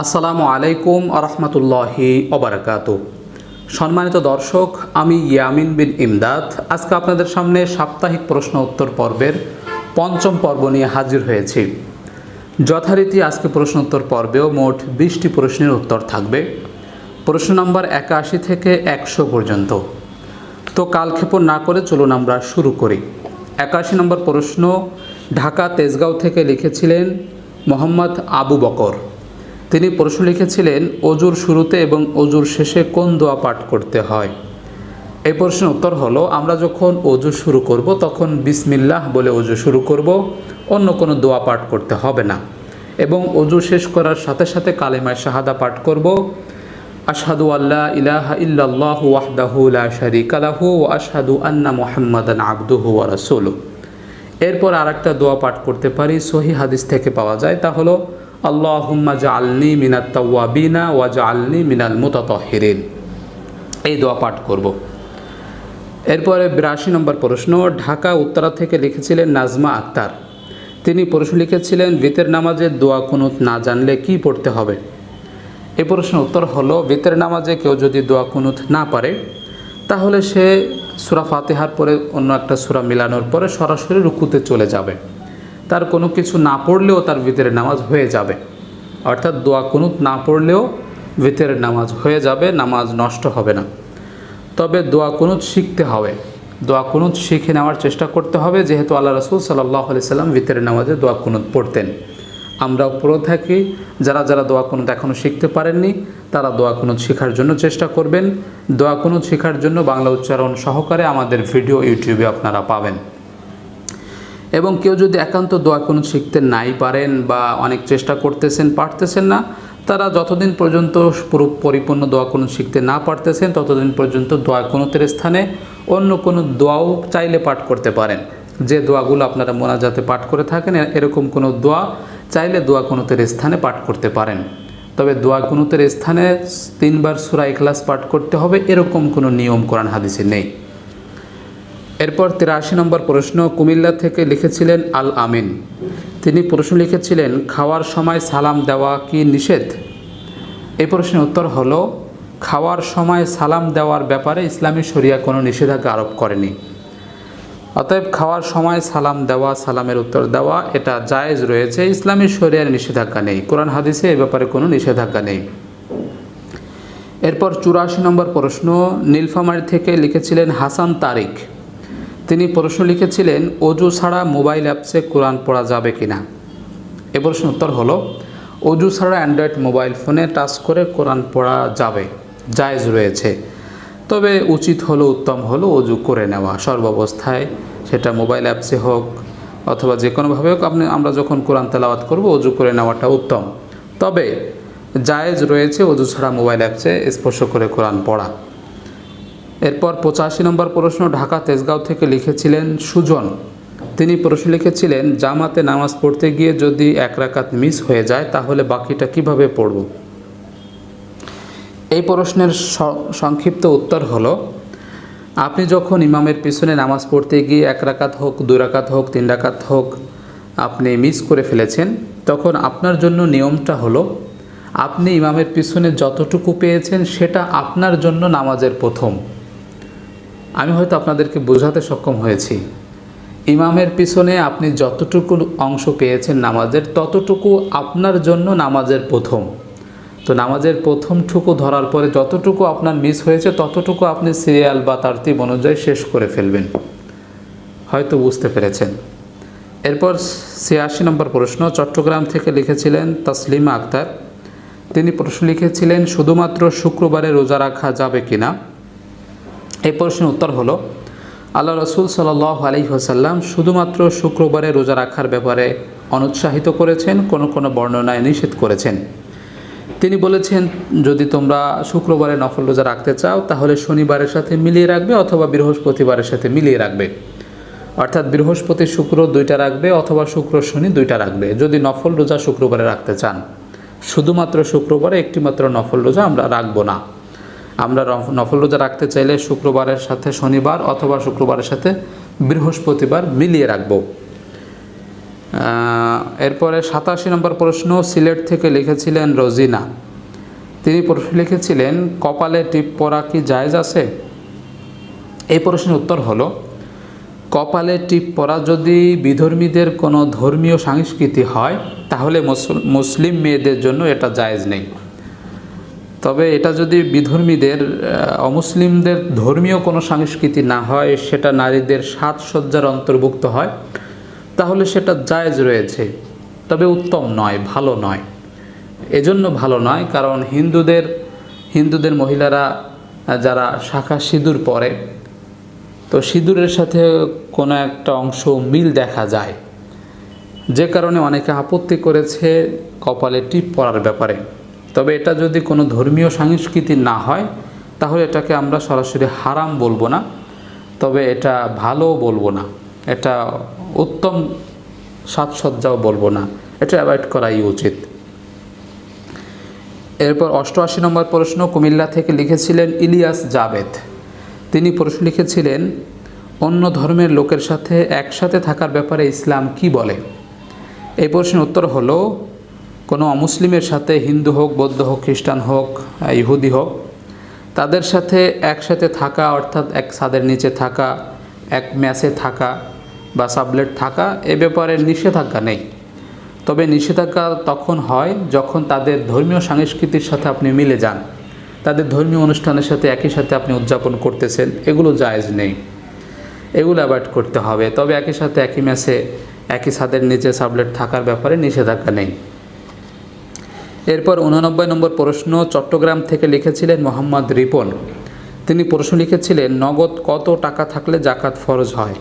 আসসালামু আলাইকুম আরহামতুল্লাহি ওবারাকাতু। সম্মানিত দর্শক, আমি ইয়ামিন বিন ইমদাদ আজকে আপনাদের সামনে সাপ্তাহিক প্রশ্ন উত্তর পর্বের পঞ্চম পর্ব নিয়ে হাজির হয়েছি। যথারীতি আজকে প্রশ্ন উত্তর পর্বেও মোট 20টি প্রশ্নের উত্তর থাকবে, প্রশ্ন নম্বর 81 থেকে 100 পর্যন্ত। তো কালক্ষেপণ না করে চলুন আমরা শুরু করি। 81 নম্বর প্রশ্ন ঢাকা তেজগাঁও থেকে লিখেছিলেন মোহাম্মদ আবু বকর। তিনি প্রশ্ন লিখেছিলেন অজুর শুরুতে এবং অজুর শেষে কোন দোয়া পাঠ করতে হয়। এই প্রশ্নের উত্তর হলো, আমরা যখন অজু শুরু করব তখন বিসমিল্লাহ বলে অজু শুরু করব, অন্য কোনো দোয়া পাঠ করতে হবে না। এবং অজু শেষ করার সাথে সাথে কালেমায়ে শাহাদা পাঠ করব, আশহাদু আল্লা ইলাহা ইল্লাল্লাহু ওয়াহদাহু লা শারীকা লাহু ওয়া আশহাদু আন্না মুহাম্মাদান আবদুহু ওয়া রাসূলুহু। এরপর আরেকটা দোয়া পাঠ করতে পারি, সহিহ হাদিস থেকে পাওয়া যায়, তা হলো আল্লাহুম্মা জাআলনি মিনাত তাওয়াবিনা ওয়া জাআলনি মিনাল মুতাতাহহিরিন। এই দোয়া পাঠ করব। এরপরে 82 নম্বর প্রশ্ন ঢাকা উত্তরা থেকে লিখেছিলেন নাজমা আক্তার। তিনি প্রশ্ন লিখেছিলেন ভিতর নামাজের দোয়া কুনুত না জানলে কি পড়তে হবে। এই প্রশ্নের উত্তর হলো, ভিতর নামাজে কেউ যদি দোয়া কুনুত না পারে তাহলে সে সূরা ফাতিহার পরে অন্য একটা সূরা মিলানোর পরে সরাসরি রুকুতে চলে যাবে। তার কোনো কিছু না পড়লেও তার ভিতরের নামাজ হয়ে যাবে, অর্থাৎ দোয়া কুনুত না পড়লেও ভিতরের নামাজ হয়ে যাবে, নামাজ নষ্ট হবে না। তবে দোয়া কুনুত শিখতে হবে, দোয়া কুনুত শিখে নেওয়ার চেষ্টা করতে হবে, যেহেতু আল্লাহ রাসূল সাল্লাল্লাহু আলাইহি সাল্লাম ভিতরের নামাজে দোয়া কুনুত পড়তেন। আমরাও পড়ে থাকি। যারা যারা দোয়া কুনুত এখনও শিখতে পারেননি তারা দোয়া কুনুত শেখার জন্য চেষ্টা করবেন। দোয়া কুনুত শেখার জন্য বাংলা উচ্চারণ সহকারে আমাদের ভিডিও ইউটিউবে আপনারা পাবেন। এবং কেউ যদি একান্ত দোয়া কুনুত শিখতে নাই পারেন বা অনেক চেষ্টা করতেছেন পারতেছেন না, তারা যতদিন পর্যন্ত পুরো পরিপূর্ণ দোয়া কুনুত শিখতে না পারতেছেন ততদিন পর্যন্ত দোয়া কুনুতের স্থানে অন্য কোনো দোয়াও চাইলে পাঠ করতে পারেন। যে দোয়াগুলো আপনারা মোনাজাতে পাঠ করে থাকেন এরকম কোনো দোয়া চাইলে দোয়া কুনুতের স্থানে পাঠ করতে পারেন। তবে দোয়া কুনুতের স্থানে 3 বার সূরা ইখলাস পাঠ করতে হবে এরকম কোনো নিয়ম কোরআন হাদিসে নেই। এরপর 83 নম্বর প্রশ্ন কুমিল্লা থেকে লিখেছিলেন আল আমিন। তিনি প্রশ্ন লিখেছিলেন খাওয়ার সময় সালাম দেওয়া কি নিষেধ। এই প্রশ্নের উত্তর হলো, খাওয়ার সময় সালাম দেওয়ার ব্যাপারে ইসলামী শরিয়া কোনো নিষেধাজ্ঞা আরোপ করেনি। অতএব খাওয়ার সময় সালাম দেওয়া, সালামের উত্তর দেওয়া এটা জায়েজ রয়েছে, ইসলামী শরিয়ার নিষেধাজ্ঞা নেই, কোরআন হাদিসে এ ব্যাপারে কোনো নিষেধাজ্ঞা নেই। এরপর 84 নম্বর প্রশ্ন নীলফামারী থেকে লিখেছিলেন হাসান তারিক। তিনি প্রশ্ন লিখেছিলেন অজু ছাড়া মোবাইল অ্যাপসে কোরআন পড়া যাবে কি না। এ প্রশ্নের উত্তর হলো, অজু ছাড়া অ্যান্ড্রয়েড মোবাইল ফোনে টাচ করে কোরআন পড়া যাবে, জায়েজ রয়েছে। তবে উচিত হলো, উত্তম হলো অজু করে নেওয়া সর্বাবস্থায়, সেটা মোবাইল অ্যাপসে হোক অথবা যে কোনোভাবে হোক। আমরা যখন কোরআন তেলাওয়াত করব অজু করে নেওয়াটা উত্তম। তবে জায়েজ রয়েছে অজু ছাড়া মোবাইল অ্যাপসে স্পর্শ করে কোরআন পড়া। এরপর 85 নম্বর প্রশ্ন ঢাকা তেজগাঁও থেকে লিখেছিলেন সুজন। তিনি প্রশ্ন লিখেছিলেন জামাতে নামাজ পড়তে গিয়ে যদি 1 রাকাত মিস হয়ে যায় তাহলে বাকিটা কিভাবে পড়ব। এই প্রশ্নের সংক্ষিপ্ত উত্তর হলো, আপনি যখন ইমামের পিছনে নামাজ পড়তে গিয়ে 1 রাকাত হোক, 2 রাকাত হোক, 3 রাকাত হোক আপনি মিস করে ফেলেছেন, তখন আপনার জন্য নিয়মটা হলো, আপনি ইমামের পিছনে যতটুকু পেয়েছেন সেটা আপনার জন্য নামাজের প্রথম। আমি হয়তো আপনাদেরকে বোঝাতে সক্ষম হয়েছি। ইমামের পিছনে আপনি যতটুকু অংশ পেয়েছেন নামাজের, ততটুকু আপনার জন্য নামাজের প্রথম। তো নামাজের প্রথমটুকু ধরার পরে যতটুকু আপনার মিস হয়েছে ততটুকু আপনি সিরিয়াল বা তারতিব অনুযায়ী শেষ করে ফেলবেন। হয়তো বুঝতে পেরেছেন। এরপর 86 নম্বর প্রশ্ন চট্টগ্রাম থেকে লিখেছিলেন তাসলিমা আক্তার। তিনি প্রশ্ন লিখেছিলেন শুধুমাত্র শুক্রবারে রোজা রাখা যাবে কি না। এই প্রশ্নের উত্তর হলো, আল্লাহ রাসূল সাল্লাল্লাহু আলাইহি ওয়াসাল্লাম শুধুমাত্র শুক্রবারে রোজা রাখার ব্যাপারে অনুৎসাহিত করেছেন, কোনো কোনো বর্ণনায় নিষেধ করেছেন। তিনি বলেছেন যদি তোমরা শুক্রবারে নফল রোজা রাখতে চাও তাহলে শনিবারের সাথে মিলিয়ে রাখবে অথবা বৃহস্পতিবারের সাথে মিলিয়ে রাখবে, অর্থাৎ বৃহস্পতি শুক্র 2টা রাখবে অথবা শুক্র শনি 2টা রাখবে যদি নফল রোজা শুক্রবারে রাখতে চান। শুধুমাত্র শুক্রবারে একটিমাত্র নফল রোজা আমরা রাখবো না। আমরা নফল রোজা রাখতে চাইলে শুক্রবারের সাথে শনিবার অথবা শুক্রবারের সাথে বৃহস্পতিবার মিলিয়ে রাখব। এরপরে 87 নম্বর প্রশ্ন সিলেট থেকে লিখেছিলেন রোজিনা। তিনি প্রশ্ন লিখেছিলেন কপালে টিপ পরা কি জায়েজ আছে? এই প্রশ্নের উত্তর হলো কপালে টিপ পরা যদি বিধর্মীদের কোনো ধর্মীয় সংস্কৃতি হয় তাহলে মুসলিম মেয়েদের জন্য এটা জায়েজ নেই। তবে এটা যদি বিধর্মীদের অমুসলিমদের ধর্মীয় কোনো সংস্কৃতি না হয়, সেটা নারীদের সাজসজ্জার অন্তর্ভুক্ত হয়, তাহলে সেটা জায়েজ রয়েছে, তবে উত্তম নয়, ভালো নয়। এজন্য ভালো নয় কারণ হিন্দুদের মহিলারা যারা শাখা সিঁদুর পরে, তো সিঁদুরের সাথে কোনো একটা অংশ মিল দেখা যায়, যে কারণে অনেকে আপত্তি করেছে কপালে টিপ পরার ব্যাপারে। তবে এটা যদি কোনো ধর্মীয় সংস্কৃতি না হয় তাহলে এটাকে আমরা সরাসরি হারাম বলবো না, তবে এটা ভালোও বলবো না, এটা উত্তম সাজসজ্জাও বলবো না, এটা অ্যাভয়েড করাই উচিত। এরপর 88 নম্বর প্রশ্ন কুমিল্লা থেকে লিখেছিলেন ইলিয়াস জাবেদ। তিনি প্রশ্ন লিখেছিলেন অন্য ধর্মের লোকের সাথে একসাথে থাকার ব্যাপারে ইসলাম কি বলে? এই প্রশ্নের উত্তর হলো কোনো অমুসলিমের সাথে, হিন্দু হোক, বৌদ্ধ হোক, খ্রিস্টান হোক, ইহুদি হোক, তাদের সাথে একসাথে থাকা অর্থাৎ এক ছাদের নিচে থাকা, এক ম্যাচে থাকা বা সাবলেট থাকা, এ ব্যাপারে নিষেধাজ্ঞা নেই। তবে নিষেধাজ্ঞা তখন হয় যখন তাদের ধর্মীয় সংস্কৃতির সাথে আপনি মিলে যান, তাদের ধর্মীয় অনুষ্ঠানের সাথে একই সাথে আপনি উদযাপন করতেছেন, এগুলো জায়েজ নেই, এগুলো অ্যাভয়েড করতে হবে। তবে একই সাথে একই ম্যাচে একই ছাদের নিচে সাবলেট থাকার ব্যাপারে নিষেধাজ্ঞা নেই। এরপর 89 নম্বর প্রশ্ন চট্টগ্রাম থেকে লিখেছিলেন মোহাম্মদ রিপন। তিনি প্রশ্ন লিখেছিলেন নগদ কত টাকা থাকলে জাকাত ফরজ হয়?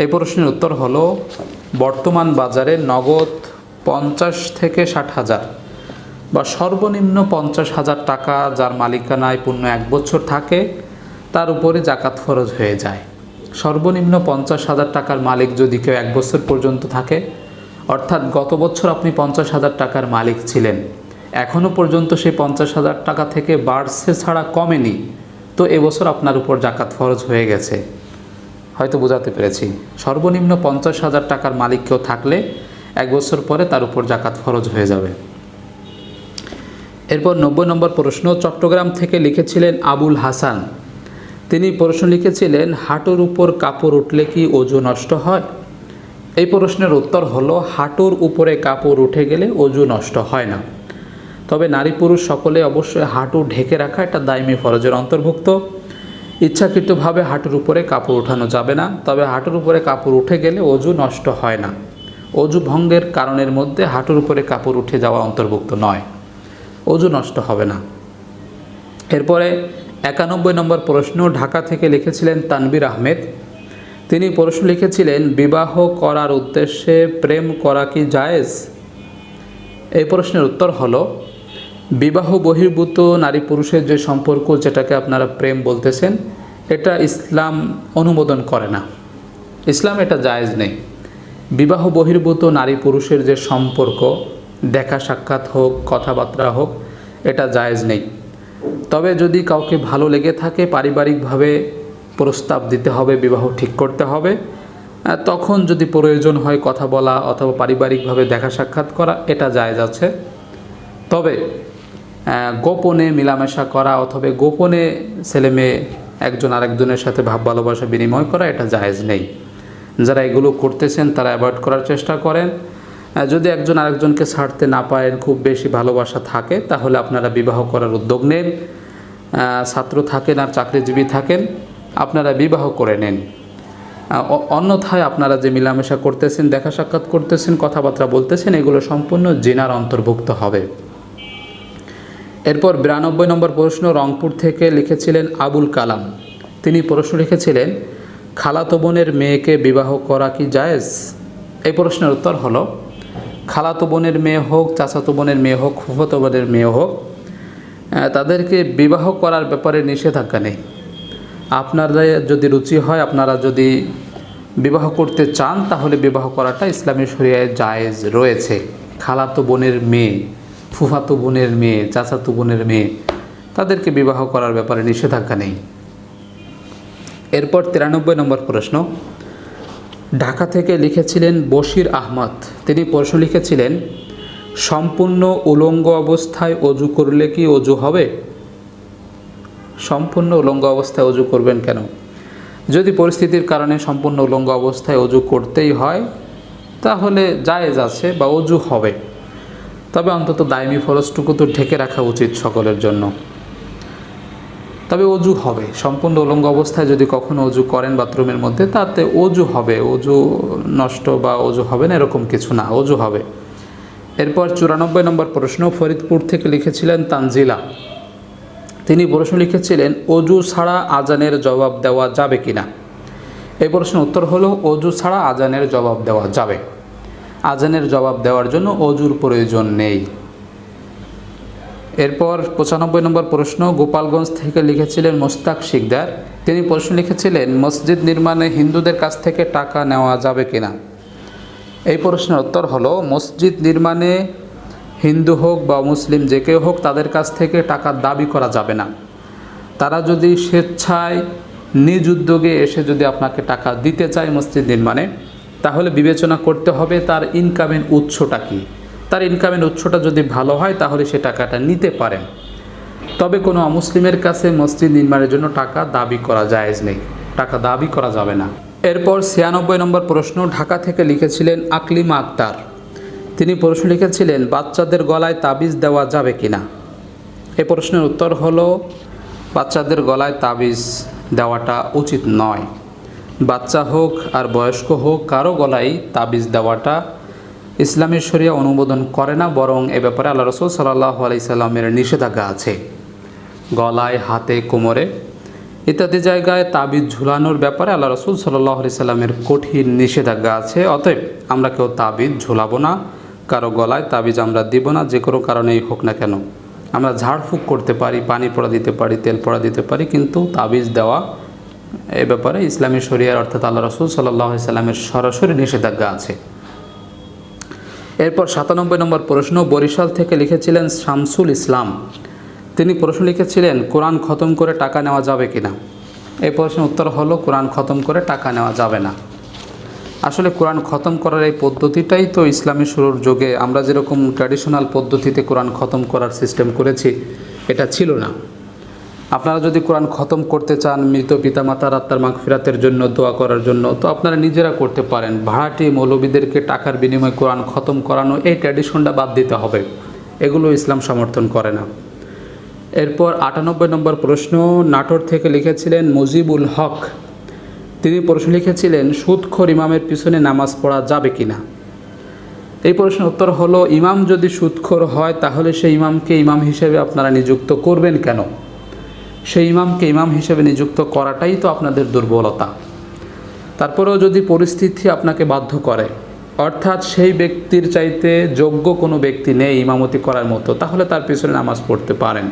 এই প্রশ্নের উত্তর হলো বর্তমান বাজারে নগদ 50 থেকে 60,000 বা সর্বনিম্ন 50,000 টাকা যার মালিকানায় পূর্ণ 1 বছর থাকে তার উপরে জাকাত ফরজ হয়ে যায়। সর্বনিম্ন 50,000 টাকার মালিক যদি কেউ 1 বছর পর্যন্ত থাকে, অর্থাৎ গত বছর আপনি 50,000 টাকার মালিক ছিলেন, এখনও পর্যন্ত সেই 50,000 টাকা থেকে বাড়ছে ছাড়া কমেনি, তো এবছর আপনার উপর জাকাত ফরজ হয়ে গেছে। হয়তো বোঝাতে পেরেছি। সর্বনিম্ন 50,000 টাকার মালিক কেউ থাকলে 1 বছর পরে তার উপর জাকাত ফরজ হয়ে যাবে। এরপর 90 নম্বর প্রশ্ন চট্টগ্রাম থেকে লিখেছিলেন আবুল হাসান। তিনি প্রশ্ন লিখেছিলেন হাঁটুর উপর কাপড় উঠলে কি ওযু নষ্ট হয়? এই প্রশ্নের উত্তর হলো হাঁটুর উপরে কাপড় উঠে গেলে ওযু নষ্ট হয় না। তবে নারী পুরুষ সকলে অবশ্যই হাঁটু ঢেকে রাখা এটা দায়মি ফরজের অন্তর্ভুক্ত। ইচ্ছাকৃতভাবে হাঁটুর উপরে কাপড় ওঠানো যাবে না, তবে হাঁটুর উপরে কাপড় উঠে গেলে ওযু নষ্ট হয় না। ওযু ভঙ্গের কারণের মধ্যে হাঁটুর উপরে কাপড় উঠে যাওয়া অন্তর্ভুক্ত নয়, ওযু নষ্ট হবে না। এরপরে 91 নম্বর প্রশ্ন ঢাকা থেকে লিখেছিলেন তানবীর আহমেদ। তিনি প্রশ্ন লিখেছিলেন বিবাহ করার উদ্দেশ্যে প্রেম করা কি জায়েজ? এই প্রশ্নের উত্তর হলো বিবাহ বহির্ভূত নারী পুরুষের যে সম্পর্ক, যেটাকে আপনারা প্রেম বলতেছেন, এটা ইসলাম অনুমোদন করে না, ইসলাম এটা জায়েজ নেই। বিবাহ বহির্ভূত নারী পুরুষের যে সম্পর্ক, দেখা সাক্ষাৎ হোক, কথাবার্তা হোক, এটা জায়েজ নেই। তবে যদি কাউকে ভালো লেগে থাকে, পারিবারিকভাবে প্রস্তাব দিতে হবে, বিবাহ ঠিক করতে হবে, তখন যদি প্রয়োজন হয় কথা বলা অথবা পারিবারিকভাবে দেখা সাক্ষাৎ করা, এটা জায়েজ আছে। তবে গোপনে মেলামেশা করা অথবা গোপনে ছেলে মেয়ে একজন আরেকজনের সাথে ভাব ভালোবাসা বিনিময় করা, এটা জায়েজ নেই। যারা এগুলো করতেছেন তারা অ্যাভয়েড করার চেষ্টা করেন। যদি একজন আরেকজনকে ছাড়তে না পারেন, খুব বেশি ভালোবাসা থাকে, তাহলে আপনারা বিবাহ করার উদ্যোগ নেন। ছাত্র থাকেন আর চাকরিজীবী থাকেন, আপনারা বিবাহ করে নেন। অন্যথায় আপনারা যে মেলামেশা করতেছেন, দেখা সাক্ষাৎ করতেছেন, কথাবার্তা বলতেছেন, এগুলো সম্পূর্ণ জিনার অন্তর্ভুক্ত হবে। এরপর 92 নম্বর প্রশ্ন রংপুর থেকে লিখেছিলেন আবুল কালাম। তিনি প্রশ্ন লিখেছিলেন খালাতো বোনের মেয়েকে বিবাহ করা কি জায়েজ? এই প্রশ্নের উত্তর হলো খালাতো বোনের মেয়ে হোক, চাচাতো বোনের মেয়ে হোক, ফুফাতো বোনের মেয়ে হোক, তাদেরকে বিবাহ করার ব্যাপারে নিষেধাজ্ঞা নেই। আপনাদের যদি রুচি হয়, আপনারা যদি বিবাহ করতে চান, তাহলে বিবাহ করাটা ইসলামী শরিয়ায় জায়েজ রয়েছে। খালাতো বোনের মেয়ে, ফুফাতো বোনের মেয়ে, চাচাতো বোনের মেয়ে, তাদেরকে বিবাহ করার ব্যাপারে নিষেধাজ্ঞা নেই। এরপর 93 নম্বর প্রশ্ন ঢাকা থেকে লিখেছিলেন বশির আহমদ। তিনি প্রশ্ন লিখেছিলেন, সম্পূর্ণ উলঙ্গ অবস্থায় অজু করলে কি অজু হবে? সম্পূর্ণ উলঙ্গ অবস্থায় অজু করবেন কেন? যদি পরিস্থিতির কারণে সম্পূর্ণ উলঙ্গ অবস্থায় অজু করতেই হয় তাহলে জায়েজ আছে বা অজু হবে, তবে অন্তত দায়মি ফরজটুকু তো ঢেকে রাখা উচিত সকলের জন্য। তবে অজু হবে, সম্পূর্ণ উলঙ্গ অবস্থায় যদি কখনো অজু করেন বাথরুমের মধ্যে তাতে অজু হবে, অজু নষ্ট বা অজু হবে না এরকম কিছু না, অজু হবে। এরপর 94 নম্বর প্রশ্ন ফরিদপুর থেকে লিখেছিলেন তানজিলা। তিনি প্রশ্ন লিখেছিলেন, অজু ছাড়া আজানের জবাব দেওয়া যাবে কিনা? এই প্রশ্নের উত্তর হলো, অজু ছাড়া আজানের জবাব দেওয়া যাবে। আজানের জবাব দেওয়ার জন্য অজুর প্রয়োজন নেই। এরপর 95 নম্বর প্রশ্ন গোপালগঞ্জ থেকে লিখেছিলেন মোস্তাক শিকদার। তিনি প্রশ্ন লিখেছিলেন, মসজিদ নির্মাণে হিন্দুদের কাছ থেকে টাকা নেওয়া যাবে কিনা? এই প্রশ্নের উত্তর হলো, মসজিদ নির্মাণে হিন্দু হোক বা মুসলিম যে কেউ হোক তাদের কাছ থেকে টাকা দাবি করা যাবে না। তারা যদি স্বেচ্ছায় নিজ উদ্যোগে এসে যদি আপনাকে টাকা দিতে চায় মসজিদ নির্মাণে, তাহলে বিবেচনা করতে হবে তার ইনকামের উৎসটা কী। তার ইনকামের উৎসটা যদি ভালো হয় তাহলে সে টাকাটা নিতে পারেন। তবে কোনো অমুসলিমের কাছে মসজিদ নির্মাণের জন্য টাকা দাবি করা জায়েজ নেই, টাকা দাবি করা যাবে না। এরপর 96 নম্বর প্রশ্ন ঢাকা থেকে লিখেছিলেন আকলিমা আক্তার। তিনি প্রশ্ন লিখেছিলেন, বাচ্চাদের গলায় তাবিজ দেওয়া যাবে কিনা? এই প্রশ্নের উত্তর হলো, বাচ্চাদের গলায় তাবিজ দেওয়াটা উচিত নয়। বাচ্চা হোক আর বয়স্ক হোক কারো গলায় তাবিজ দেওয়াটা ইসলামের শরিয়া অনুমোদন করে না, বরং এ ব্যাপারে আল্লাহ রাসূল সাল্লাল্লাহু আলাইহি সাল্লামের নিষেধাজ্ঞা আছে। গলায়, হাতে, কোমরে ইত্যাদি জায়গায় তাবিজ ঝুলানোর ব্যাপারে আল্লাহ রাসূল সাল্লাল্লাহু আলাইহি সাল্লামের কঠিন নিষেধাজ্ঞা আছে। অতএব আমরা কেউ তাবিজ ঝুলাবো না, কারো গলায় তাবিজ আমরা দিব না, যে কোনো কারণেই হোক না কেন। আমরা ঝাড়ফুঁক করতে পারি, পানি পড়া দিতে পারি, তেল পড়া দিতে পারি, কিন্তু তাবিজ দেওয়া এ ব্যাপারে ইসলামী শরিয়ার অর্থাৎ আল্লাহ রাসূল সাল্লাল্লাহু আলাইহি সাল্লামের সরাসরি নিষেধাজ্ঞা আছে। এরপর 97 নম্বর প্রশ্ন বরিশাল থেকে লিখেছিলেন শামসুল ইসলাম। তিনি প্রশ্ন লিখেছিলেন, কোরআন খতম করে টাকা নেওয়া যাবে কিনা? এই প্রশ্নের উত্তর হলো, কোরআন খতম করে টাকা নেওয়া যাবে না। আসলে কোরআন খতম করার এই পদ্ধতিটাই তো ইসলামী শুরুর যুগে আমরা যেরকম ট্র্যাডিশনাল পদ্ধতিতে কোরআন খতম করার সিস্টেম করেছি এটা ছিল না। আপনারা যদি কোরআন খতম করতে চান মৃত পিতামাতার আত্মার মাগফিরাতের জন্য দোয়া করার জন্য, তো আপনারা নিজেরা করতে পারেন। ভাড়াটি মৌলবীদেরকে টাকার বিনিময়ে কোরআন খতম করানো, এই ট্র্যাডিশনটা বাদ দিতে হবে, এগুলো ইসলাম সমর্থন করে না। এরপর 98 নম্বর প্রশ্ন নাটোর থেকে লিখেছিলেন মুজিবুল হক। তিনি প্রশ্ন লিখেছিলেন, সুদখোর ইমামের পিছনে নামাজ পড়া যাবে কিনা? এই প্রশ্নের উত্তর হলো, ইমাম যদি সুদখোর হয় তাহলে সেই ইমামকে ইমাম হিসেবে আপনারা নিযুক্ত করবেন কেন? সেই ইমামকে ইমাম হিসেবে নিযুক্ত করাটাই তো আপনাদের দুর্বলতা। তারপরেও যদি পরিস্থিতি আপনাকে বাধ্য করে, অর্থাৎ সেই ব্যক্তির চাইতে যোগ্য কোনো ব্যক্তি নেই ইমামতি করার মতো, তাহলে তার পিছনে নামাজ পড়তে পারেন।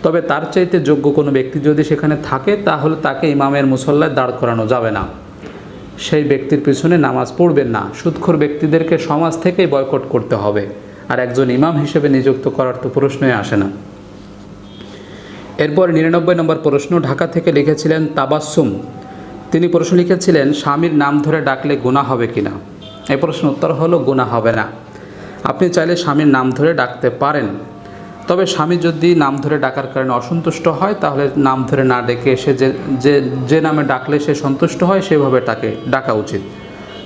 তবে তার চাইতে যোগ্য কোনো ব্যক্তি যদি সেখানে থাকে তাহলে তাকে ইমামের মুসল্লায় দাঁড় করানো যাবে না, সেই ব্যক্তির পিছনে নামাজ পড়বেন না। সুদখোর ব্যক্তিদেরকে সমাজ থেকেই বয়কট করতে হবে, আর একজন ইমাম হিসেবে নিযুক্ত করার তো প্রশ্নই আসে না। এরপর 99 নম্বর প্রশ্ন ঢাকা থেকে লিখেছিলেন তাবাসসুম। তিনি প্রশ্ন লিখেছিলেন, স্বামীর নাম ধরে ডাকলে গুনাহ হবে কিনা? এই প্রশ্নের উত্তর হলো, গুনাহ হবে না। আপনি চাইলে স্বামীর নাম ধরে ডাকতে পারেন, তবে স্বামী যদি নাম ধরে ডাকার কারণে অসন্তুষ্ট হয় তাহলে নাম ধরে না ডেকে সে যে নামে ডাকলে সে সন্তুষ্ট হয় সেভাবে তাকে ডাকা উচিত।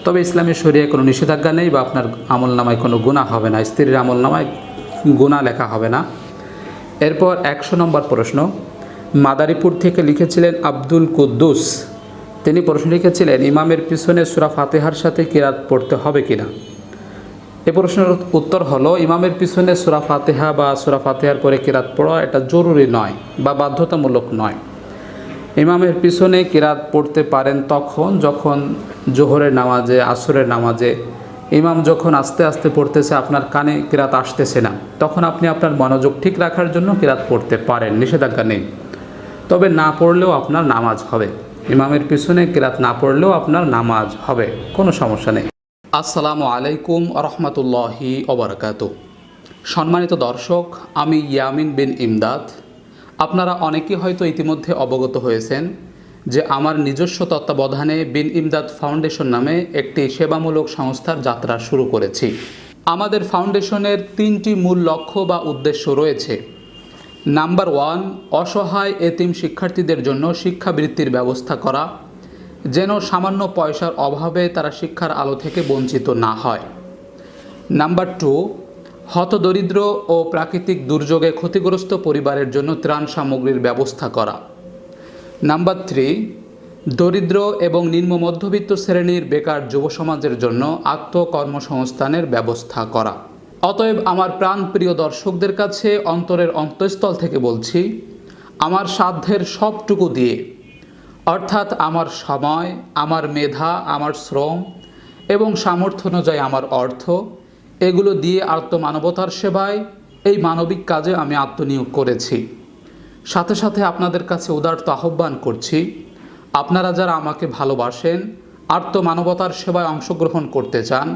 তবে ইসলামী শরিয়ায় কোনো নিষেধাজ্ঞা নেই বা আপনার আমলনামায় কোনো গুনাহ হবে না, স্ত্রীর আমলনামায় গুনাহ লেখা হবে না। এরপর 100 নম্বর প্রশ্ন মাদারীপুর থেকে লিখেছিলেন আব্দুল কুদ্দুস। তিনি প্রশ্ন লিখেছিলেন, ইমামের পিছনে সূরা ফাতিহার সাথে কিরাত পড়তে হবে কিনা? এই প্রশ্নের উত্তর হলো, ইমামের পিছনে সূরা ফাতিহা বা সূরা ফাতিহার পরে কিরাত পড়া এটা জরুরি নয় বা বাধ্যতামূলক নয়। ইমামের পিছনে কিরাত পড়তে পারেন তখন যখন জোহরের নামাজে, আসরের নামাজে ইমাম যখন আস্তে আস্তে পড়তেছে, আপনার কানে কিরাত আসতেছে না, তখন আপনি আপনার মনোযোগ ঠিক রাখার জন্য কিরাত পড়তে পারেন, নিষেধাজ্ঞা নেই। তবে না পড়লেও আপনার নামাজ হবে, ইমামের পিছনে কিরাত না পড়লেও আপনার নামাজ হবে, কোনো সমস্যা নেই। আসসালামু আলাইকুম রহমতুল্লাহি ওবারাকাতুহু। সম্মানিত দর্শক, আমি ইয়ামিন বিন ইমদাদ। আপনারা অনেকেই হয়তো ইতিমধ্যে অবগত হয়েছেন যে আমার নিজস্ব তত্ত্বাবধানে বিন ইমদাদ ফাউন্ডেশন নামে একটি সেবামূলক সংস্থার যাত্রা শুরু করেছি। আমাদের ফাউন্ডেশনের 3টি মূল লক্ষ্য বা উদ্দেশ্য রয়েছে। নাম্বার 1, অসহায় এতিম শিক্ষার্থীদের জন্য শিক্ষাবৃত্তির ব্যবস্থা করা, যেন সামান্য পয়সার অভাবে তারা শিক্ষার আলো থেকে বঞ্চিত না হয়। নাম্বার 2, হতদরিদ্র ও প্রাকৃতিক দুর্যোগে ক্ষতিগ্রস্ত পরিবারের জন্য ত্রাণ সামগ্রীর ব্যবস্থা করা। নাম্বার 3, দরিদ্র এবং নিম্ন মধ্যবিত্ত শ্রেণীর বেকার যুব সমাজের জন্য আত্মকর্মসংস্থানের ব্যবস্থা করা। অতএব আমার প্রাণপ্রিয় দর্শকদের কাছে অন্তরের অন্তঃস্থল থেকে বলছি, আমার সাধ্যের সবটুকু দিয়ে, অর্থাৎ আমার সময়, আমার মেধা, আমার শ্রম এবং সামর্থ্য অনুযায়ী আমার অর্থ, এগুলো দিয়ে আত্মমানবতার সেবায়, এই মানবিক কাজে আমি আত্মনিয়োগ করেছি। সাথে সাথে আপনাদের কাছে উদারত আহ্বান করছি, আপনারা যারা আমাকে ভালোবাসেন, আত্মমানবতার সেবায় অংশগ্রহণ করতে চান,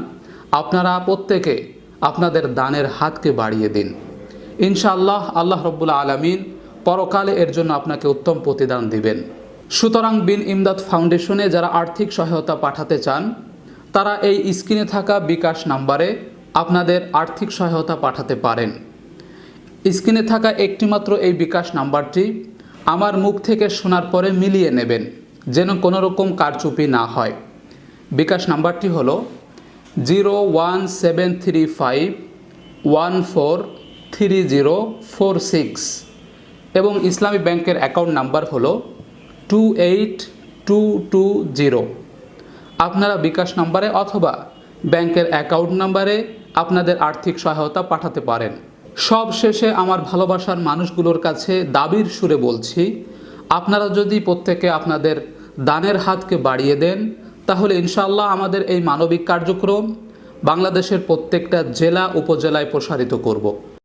আপনারা প্রত্যেকে আপনাদের দানের হাতকে বাড়িয়ে দিন। ইনশাআল্লাহ আল্লাহ রব্বুল আলামিন পরকালে এর জন্য আপনাকে উত্তম প্রতিদান দিবেন। সুতরাং বিন ইমদাদ ফাউন্ডেশনে যারা আর্থিক সহায়তা পাঠাতে চান, তারা এই স্ক্রিনে থাকা বিকাশ নাম্বারে আপনাদের আর্থিক সহায়তা পাঠাতে পারেন। স্ক্রিনে থাকা একটিমাত্র এই বিকাশ নাম্বারটি আমার মুখ থেকে শোনার পরে মিলিয়ে নেবেন, যেন কোনো রকম কারচুপি না হয়। বিকাশ নাম্বারটি হলো 01735143046 এবং ইসলামী ব্যাংকের অ্যাকাউন্ট নাম্বার হলো 28220। আপনারা বিকাশ নাম্বারে অথবা ব্যাংকের অ্যাকাউন্ট নাম্বারে আপনাদের আর্থিক সহায়তা পাঠাতে পারেন। সব শেষে আমার ভালোবাসার মানুষগুলোর কাছে দাবির সুরে বলছি, আপনারা যদি প্রত্যেকে আপনাদের দানের হাতকে বাড়িয়ে দেন, তাহলে ইনশাআল্লাহ আমাদের এই মানবিক কার্যক্রম বাংলাদেশের প্রত্যেকটা জেলা উপজেলায় প্রসারিত করব।